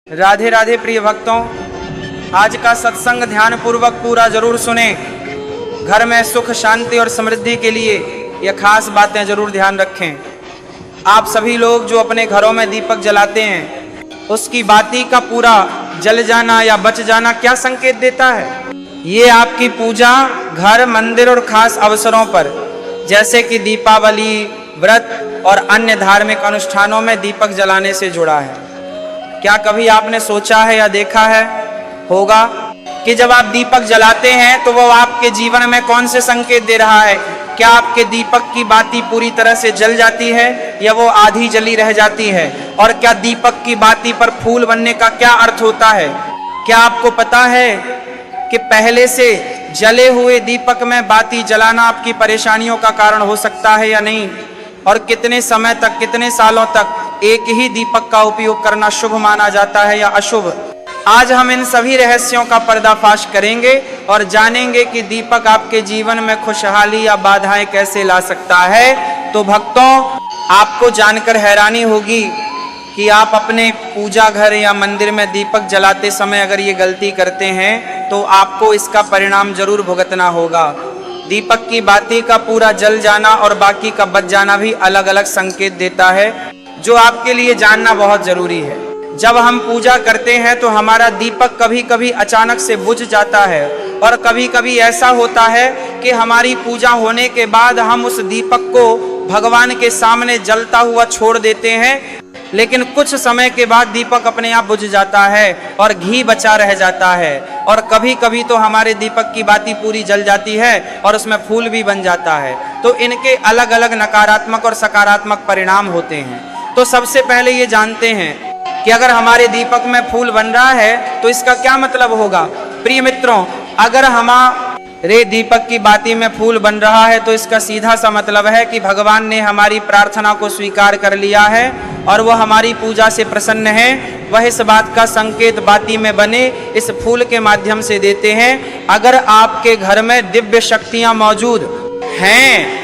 राधे राधे प्रिय भक्तों, आज का सत्संग ध्यान पूर्वक पूरा जरूर सुने। घर में सुख शांति और समृद्धि के लिए यह खास बातें जरूर ध्यान रखें। आप सभी लोग जो अपने घरों में दीपक जलाते हैं, उसकी बाती का पूरा जल जाना या बच जाना क्या संकेत देता है? ये आपकी पूजा घर, मंदिर और खास अवसरों पर जैसे कि दीपावली, व्रत और अन्य धार्मिक अनुष्ठानों में दीपक जलाने से जुड़ा है। क्या कभी आपने सोचा है या देखा है होगा कि जब आप दीपक जलाते हैं तो वो आपके जीवन में कौन से संकेत दे रहा है? क्या आपके दीपक की बाती पूरी तरह से जल जाती है या वो आधी जली रह जाती है? और क्या दीपक की बाती पर फूल बनने का क्या अर्थ होता है? क्या आपको पता है कि पहले से जले हुए दीपक में बाती जलाना आपकी परेशानियों का कारण हो सकता है या नहीं? और कितने समय तक, कितने सालों तक एक ही दीपक का उपयोग करना शुभ माना जाता है या अशुभ? आज हम इन सभी रहस्यों का पर्दाफाश करेंगे और जानेंगे कि दीपक आपके जीवन में खुशहाली या बाधाएं कैसे ला सकता है। तो भक्तों, आपको जानकर हैरानी होगी कि आप अपने पूजा घर या मंदिर में दीपक जलाते समय अगर ये गलती करते हैं तो आपको इसका परिणाम जरूर भुगतना होगा। दीपक की बाती का पूरा जल जाना और बाकी का बच जाना भी अलग अलग संकेत देता है, जो आपके लिए जानना बहुत जरूरी है। जब हम पूजा करते हैं तो हमारा दीपक कभी कभी अचानक से बुझ जाता है और कभी कभी ऐसा होता है कि हमारी पूजा होने के बाद हम उस दीपक को भगवान के सामने जलता हुआ छोड़ देते हैं, लेकिन कुछ समय के बाद दीपक अपने आप बुझ जाता है और घी बचा रह जाता है। और कभी कभी तो हमारे दीपक की बाती पूरी जल जाती है और उसमें फूल भी बन जाता है। तो इनके अलग अलग नकारात्मक और सकारात्मक परिणाम होते हैं। तो सबसे पहले ये जानते हैं कि अगर हमारे दीपक में फूल बन रहा है तो इसका क्या मतलब होगा? प्रिय मित्रों, अगर हमारे दीपक की बाती में फूल बन रहा है तो इसका सीधा सा मतलब है कि भगवान ने हमारी प्रार्थना को स्वीकार कर लिया है और वह हमारी पूजा से प्रसन्न है। वह इस बात का संकेत बाती में बने इस फूल के माध्यम से देते हैं। अगर आपके घर में दिव्य शक्तियां मौजूद हैं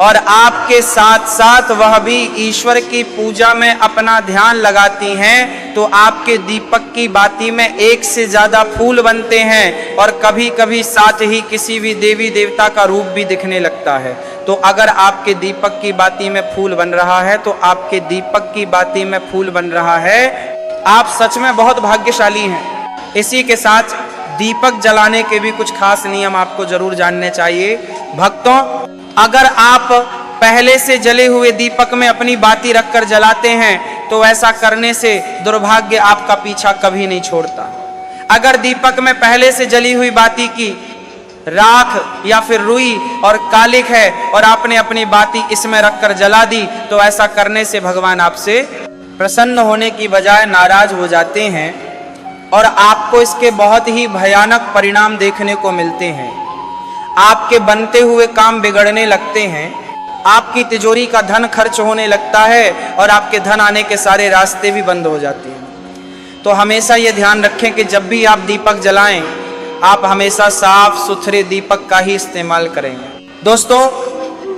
और आपके साथ साथ वह भी ईश्वर की पूजा में अपना ध्यान लगाती हैं, तो आपके दीपक की बाती में एक से ज्यादा फूल बनते हैं और कभी कभी साथ ही किसी भी देवी देवता का रूप भी दिखने लगता है। तो अगर आपके दीपक की बाती में फूल बन रहा है तो आपके दीपक की बाती में फूल बन रहा है, आप सच में बहुत भाग्यशाली हैं। इसी के साथ दीपक जलाने के भी कुछ खास नियम आपको जरूर जानने चाहिए। भक्तों, अगर आप पहले से जले हुए दीपक में अपनी बाती रखकर जलाते हैं तो ऐसा करने से दुर्भाग्य आपका पीछा कभी नहीं छोड़ता। अगर दीपक में पहले से जली हुई बाती की राख या फिर रुई और कालिक है और आपने अपनी बाती इसमें रखकर जला दी तो ऐसा करने से भगवान आपसे प्रसन्न होने की बजाय नाराज हो जाते हैं और आपको इसके बहुत ही भयानक परिणाम देखने को मिलते हैं। आपके बनते हुए काम बिगड़ने लगते हैं, आपकी तिजोरी का धन खर्च होने लगता है और आपके धन आने के सारे रास्ते भी बंद हो जाते हैं। तो हमेशा ये ध्यान रखें कि जब भी आप दीपक जलाएं, आप हमेशा साफ सुथरे दीपक का ही इस्तेमाल करेंगे। दोस्तों,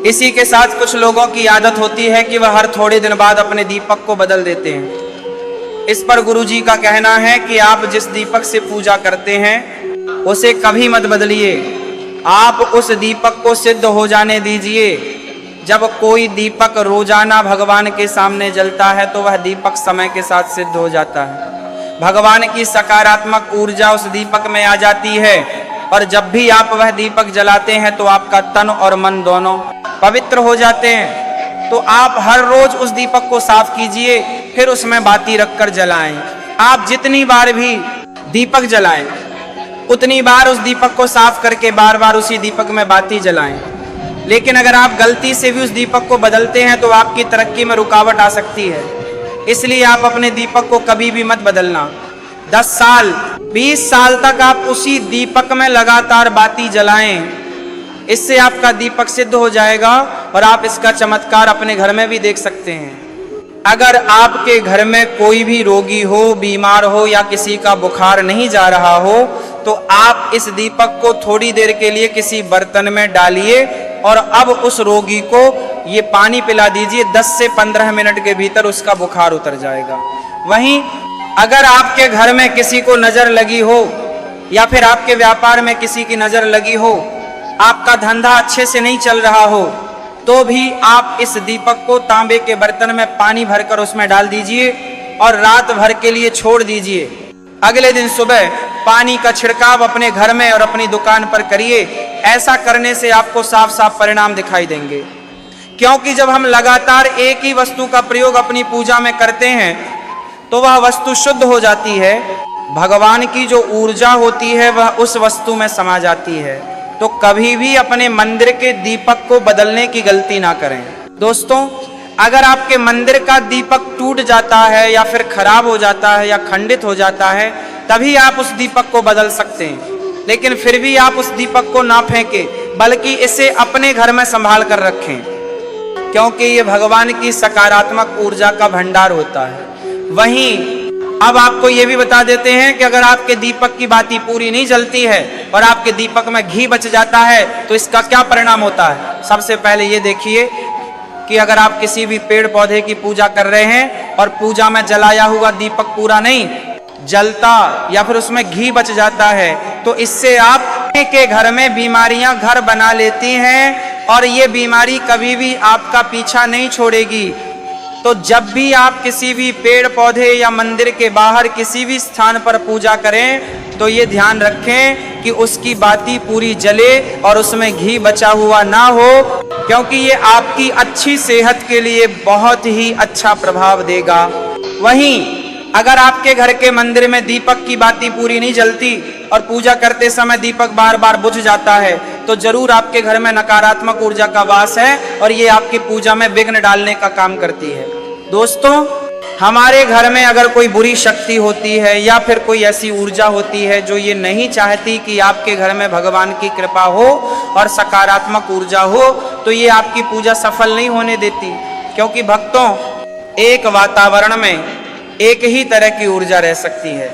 इसी के साथ कुछ लोगों की आदत होती है कि वह हर थोड़े दिन बाद अपने दीपक को बदल देते हैं। इस पर गुरुजी का कहना है कि आप जिस दीपक से पूजा करते हैं उसे कभी मत बदलिए, आप उस दीपक को सिद्ध हो जाने दीजिए। जब कोई दीपक रोजाना भगवान के सामने जलता है तो वह दीपक समय के साथ सिद्ध हो जाता है। भगवान की सकारात्मक ऊर्जा उस दीपक में आ जाती है और जब भी आप वह दीपक जलाते हैं तो आपका तन और मन दोनों पवित्र हो जाते हैं। तो आप हर रोज उस दीपक को साफ कीजिए, फिर उसमें बाती रखकर जलाएं। आप जितनी बार भी दीपक जलाएं उतनी बार उस दीपक को साफ करके बार बार उसी दीपक में बाती जलाएं। लेकिन अगर आप गलती से भी उस दीपक को बदलते हैं तो आपकी तरक्की में रुकावट आ सकती है। इसलिए आप अपने दीपक को कभी भी मत बदलना। 10 साल 20 साल तक आप उसी दीपक में लगातार बाती जलाएं, इससे आपका दीपक सिद्ध हो जाएगा और आप इसका चमत्कार अपने घर में भी देख सकते हैं। अगर आपके घर में कोई भी रोगी हो, बीमार हो या किसी का बुखार नहीं जा रहा हो तो आप इस दीपक को थोड़ी देर के लिए किसी बर्तन में डालिए और अब उस रोगी को ये पानी पिला दीजिए। 10 से 15 मिनट के भीतर उसका बुखार उतर जाएगा। वहीं अगर आपके घर में किसी को नजर लगी हो या फिर आपके व्यापार में किसी की नजर लगी हो, आपका धंधा अच्छे से नहीं चल रहा हो, तो भी आप इस दीपक को तांबे के बर्तन में पानी भरकर उसमें डाल दीजिए और रात भर के लिए छोड़ दीजिए। अगले दिन सुबह पानी का छिड़काव अपने घर में और अपनी दुकान पर करिए। ऐसा करने से आपको साफ साफ परिणाम दिखाई देंगे, क्योंकि जब हम लगातार एक ही वस्तु का प्रयोग अपनी पूजा में करते हैं तो वह वस्तु शुद्ध हो जाती है। भगवान की जो ऊर्जा होती है वह उस वस्तु में समा जाती है। तो कभी भी अपने मंदिर के दीपक को बदलने की गलती ना करें। दोस्तों, अगर आपके मंदिर का दीपक टूट जाता है या फिर खराब हो जाता है या खंडित हो जाता है, तभी आप उस दीपक को बदल सकते हैं। लेकिन फिर भी आप उस दीपक को ना फेंकें, बल्कि इसे अपने घर में संभाल कर रखें, क्योंकि ये भगवान की सकारात्मक ऊर्जा का भंडार होता है। वहीं अब आपको ये भी बता देते हैं कि अगर आपके दीपक की बाती पूरी नहीं जलती है और आपके दीपक में घी बच जाता है तो इसका क्या परिणाम होता है। सबसे पहले ये देखिए कि अगर आप किसी भी पेड़ पौधे की पूजा कर रहे हैं और पूजा में जलाया हुआ दीपक पूरा नहीं जलता या फिर उसमें घी बच जाता है, तो इससे आप के घर में बीमारियां घर बना लेती हैं और ये बीमारी कभी भी आपका पीछा नहीं छोड़ेगी। तो जब भी आप किसी भी पेड़ पौधे या मंदिर के बाहर किसी भी स्थान पर पूजा करें तो ये ध्यान रखें कि उसकी बाती पूरी जले और उसमें घी बचा हुआ ना हो, क्योंकि ये आपकी अच्छी सेहत के लिए बहुत ही अच्छा प्रभाव देगा। वहीं अगर आपके घर के मंदिर में दीपक की बाती पूरी नहीं जलती और पूजा करते समय दीपक बार बार बुझ जाता है, तो जरूर आपके घर में नकारात्मक ऊर्जा का वास है और ये आपकी पूजा में विघ्न डालने का काम करती है। दोस्तों, हमारे घर में अगर कोई बुरी शक्ति होती है या फिर कोई ऐसी ऊर्जा होती है जो ये नहीं चाहती कि आपके घर में भगवान की कृपा हो और सकारात्मक ऊर्जा हो, तो ये आपकी पूजा सफल नहीं होने देती। क्योंकि भक्तों, एक वातावरण में एक ही तरह की ऊर्जा रह सकती है,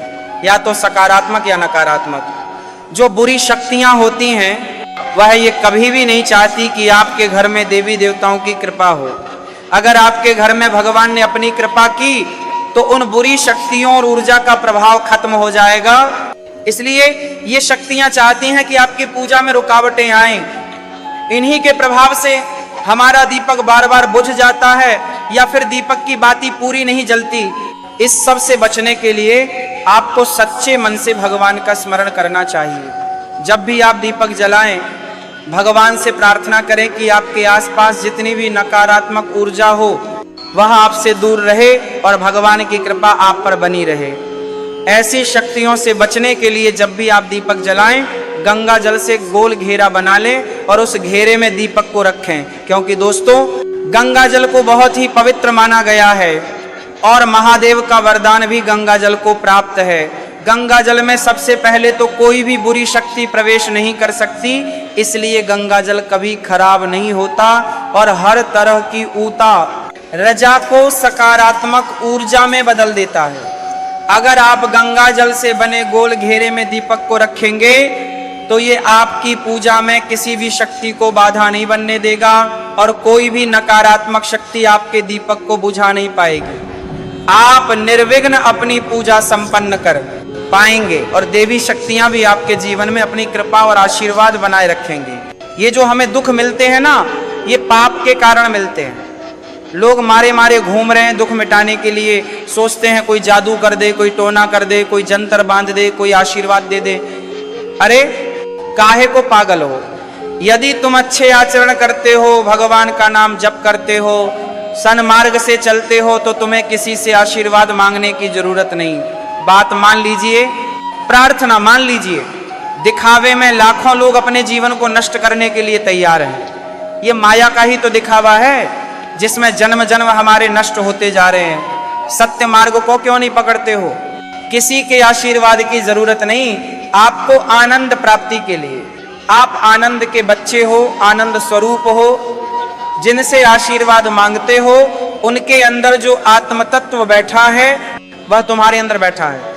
या तो सकारात्मक या नकारात्मक। जो बुरी शक्तियां होती हैं वह ये कभी भी नहीं चाहती कि आपके घर में देवी देवताओं की कृपा हो। अगर आपके घर में भगवान ने अपनी कृपा की तो उन बुरी शक्तियों और ऊर्जा का प्रभाव खत्म हो जाएगा। इसलिए ये शक्तियां चाहती हैं कि आपकी पूजा में रुकावटें आएं। इन्हीं के प्रभाव से हमारा दीपक बार बार बुझ जाता है या फिर दीपक की बाती पूरी नहीं जलती। इस सब से बचने के लिए आपको सच्चे मन से भगवान का स्मरण करना चाहिए। जब भी आप दीपक जलाएं, भगवान से प्रार्थना करें कि आपके आसपास जितनी भी नकारात्मक ऊर्जा हो वह आपसे दूर रहे और भगवान की कृपा आप पर बनी रहे। ऐसी शक्तियों से बचने के लिए जब भी आप दीपक जलाएं, गंगा जल से गोल घेरा बना लें और उस घेरे में दीपक को रखें। क्योंकि दोस्तों, गंगा जल को बहुत ही पवित्र माना गया है और महादेव का वरदान भी गंगा जल को प्राप्त है। गंगा जल में सबसे पहले तो कोई भी बुरी शक्ति प्रवेश नहीं कर सकती, इसलिए गंगा जल कभी खराब नहीं होता और हर तरह की ऊता रजा को सकारात्मक ऊर्जा में बदल देता है। अगर आप गंगा जल से बने गोल घेरे में दीपक को रखेंगे तो ये आपकी पूजा में किसी भी शक्ति को बाधा नहीं बनने देगा और कोई भी नकारात्मक शक्ति आपके दीपक को बुझा नहीं पाएगी। आप निर्विघ्न अपनी पूजा संपन्न कर पाएंगे और देवी शक्तियां भी आपके जीवन में अपनी कृपा और आशीर्वाद बनाए रखेंगे। ये जो हमें दुख मिलते हैं ना, ये पाप के कारण मिलते हैं। लोग मारे मारे घूम रहे हैं दुख मिटाने के लिए, सोचते हैं कोई जादू कर दे, कोई टोना कर दे, कोई जंतर बांध दे, कोई आशीर्वाद दे दे। अरे काहे को पागल हो? यदि तुम अच्छे आचरण करते हो, भगवान का नाम जप करते हो, सन्मार्ग से चलते हो, तो तुम्हें किसी से आशीर्वाद मांगने की जरूरत नहीं। बात मान लीजिए, प्रार्थना मान लीजिए। दिखावे में लाखों लोग अपने जीवन को नष्ट करने के लिए तैयार हैं। ये माया का ही तो दिखावा है जिसमें जन्म जन्म हमारे नष्ट होते जा रहे हैं। सत्य मार्ग को क्यों नहीं पकड़ते हो? किसी के आशीर्वाद की जरूरत नहीं। आपको आनंद प्राप्ति के लिए, आप आनंद के बच्चे हो, आनंद स्वरूप हो, जिनसे आशीर्वाद मांगते हो उनके अंदर जो आत्म तत्व बैठा है वह तुम्हारे अंदर बैठा है।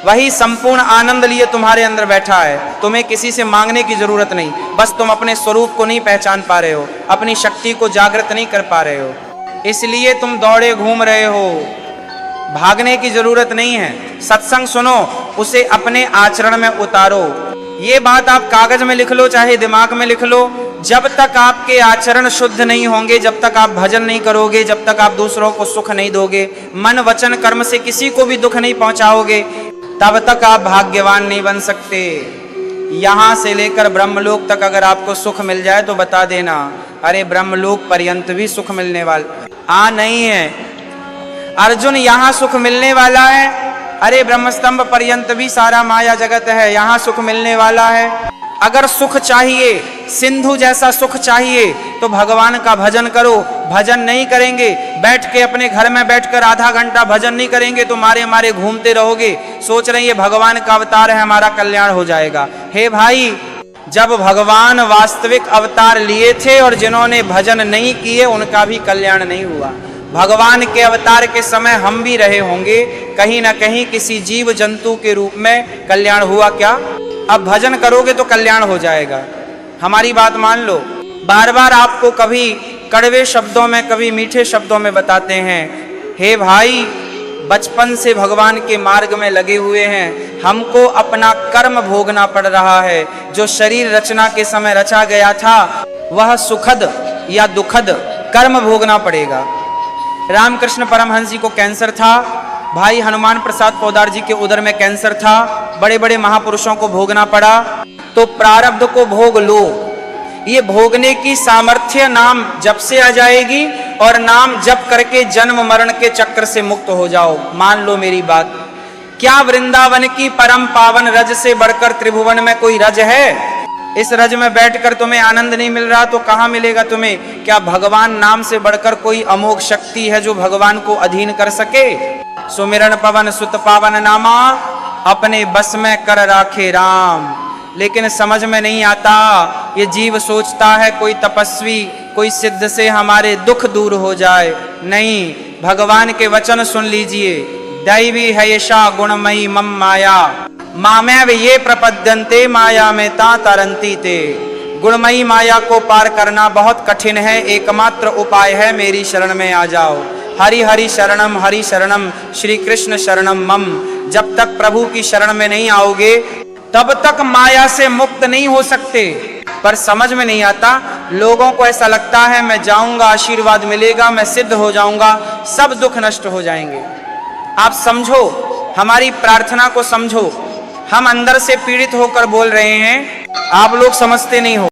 वही संपूर्ण आनंद लिए तुम्हारे अंदर बैठा है। तुम्हें किसी से मांगने की जरूरत नहीं। बस तुम अपने स्वरूप को नहीं पहचान पा रहे हो, अपनी शक्ति को जागृत नहीं कर पा रहे हो, इसलिए तुम दौड़े घूम रहे हो। भागने की जरूरत नहीं है। सत्संग सुनो, उसे अपने आचरण में उतारो। ये बात आप कागज में लिख लो, चाहे दिमाग में लिख लो। जब तक आपके आचरण शुद्ध नहीं होंगे, जब तक आप भजन नहीं करोगे, जब तक आप दूसरों को सुख नहीं दोगे, मन वचन कर्म से किसी को भी दुख नहीं पहुंचाओगे, तब तक आप भाग्यवान नहीं बन सकते। यहां से लेकर ब्रह्मलोक तक अगर आपको सुख मिल जाए तो बता देना, अरे ब्रह्मलोक पर्यंत भी सुख मिलने वाला नहीं है। अर्जुन, यहां सुख मिलने वाला है, अरे ब्रह्मस्तंभ पर्यंत भी सारा माया जगत है, यहां सुख मिलने वाला है। अगर सुख चाहिए, सिंधु जैसा सुख चाहिए, तो भगवान का भजन करो। भजन नहीं करेंगे, बैठ के अपने घर में बैठकर आधा घंटा भजन नहीं करेंगे तो मारे मारे घूमते रहोगे, सोच रहे हैं ये भगवान का अवतार है, हमारा कल्याण हो जाएगा। हे भाई, जब भगवान वास्तविक अवतार लिए थे और जिन्होंने भजन नहीं किए उनका भी कल्याण नहीं हुआ। भगवान के अवतार के समय हम भी रहे होंगे, कहीं ना कहीं किसी जीव जंतु के रूप में कल्याण हुआ क्या? अब भजन करोगे तो कल्याण हो जाएगा। हमारी बात मान लो। बार बार आपको कभी कड़वे शब्दों में, कभी मीठे शब्दों में बताते हैं, हे भाई, बचपन से भगवान के मार्ग में लगे हुए हैं, हमको अपना कर्म भोगना पड़ रहा है। जो शरीर रचना के समय रचा गया था वह सुखद या दुखद कर्म भोगना पड़ेगा। रामकृष्ण परमहंस जी को कैंसर था, भाई हनुमान प्रसाद पोद्दार जी के उदर में कैंसर था, बड़े बड़े महापुरुषों को भोगना पड़ा। तो प्रारब्ध को भोग लो, ये भोगने की सामर्थ्य नाम जप से आ जाएगी और नाम जप करके जन्म मरण के चक्र से मुक्त हो जाओ। मान लो मेरी बात। क्या वृंदावन की परम पावन रज से बढ़कर त्रिभुवन में कोई रज है? इस रज में बैठकर तुम्हें आनंद नहीं मिल रहा तो कहां मिलेगा तुम्हें? क्या भगवान नाम से बढ़कर कोई अमोघ शक्ति है जो भगवान को अधीन कर सके? सुमिरन पवन सुत पावन नामा, अपने बस में कर राखे राम। लेकिन समझ में नहीं आता। ये जीव सोचता है कोई तपस्वी, कोई सिद्ध से हमारे दुख दूर हो जाए। नहीं, भगवान के वचन सुन लीजिए। दैवी है यशा गुणमयी मम माया, मामेव ये प्रपद्यन्ते माया में ता तरंती ते। गुणमयी माया को पार करना बहुत कठिन है, एकमात्र उपाय है मेरी शरण में आ जाओ। हरि हरि शरणम श्री कृष्ण शरणम मम। जब तक प्रभु की शरण में नहीं आओगे तब तक माया से मुक्त नहीं हो सकते। पर समझ में नहीं आता, लोगों को ऐसा लगता है मैं जाऊंगा, आशीर्वाद मिलेगा, मैं सिद्ध हो जाऊंगा, सब दुख नष्ट हो जाएंगे। आप समझो, हमारी प्रार्थना को समझो। हम अंदर से पीड़ित होकर बोल रहे हैं, आप लोग समझते नहीं हो।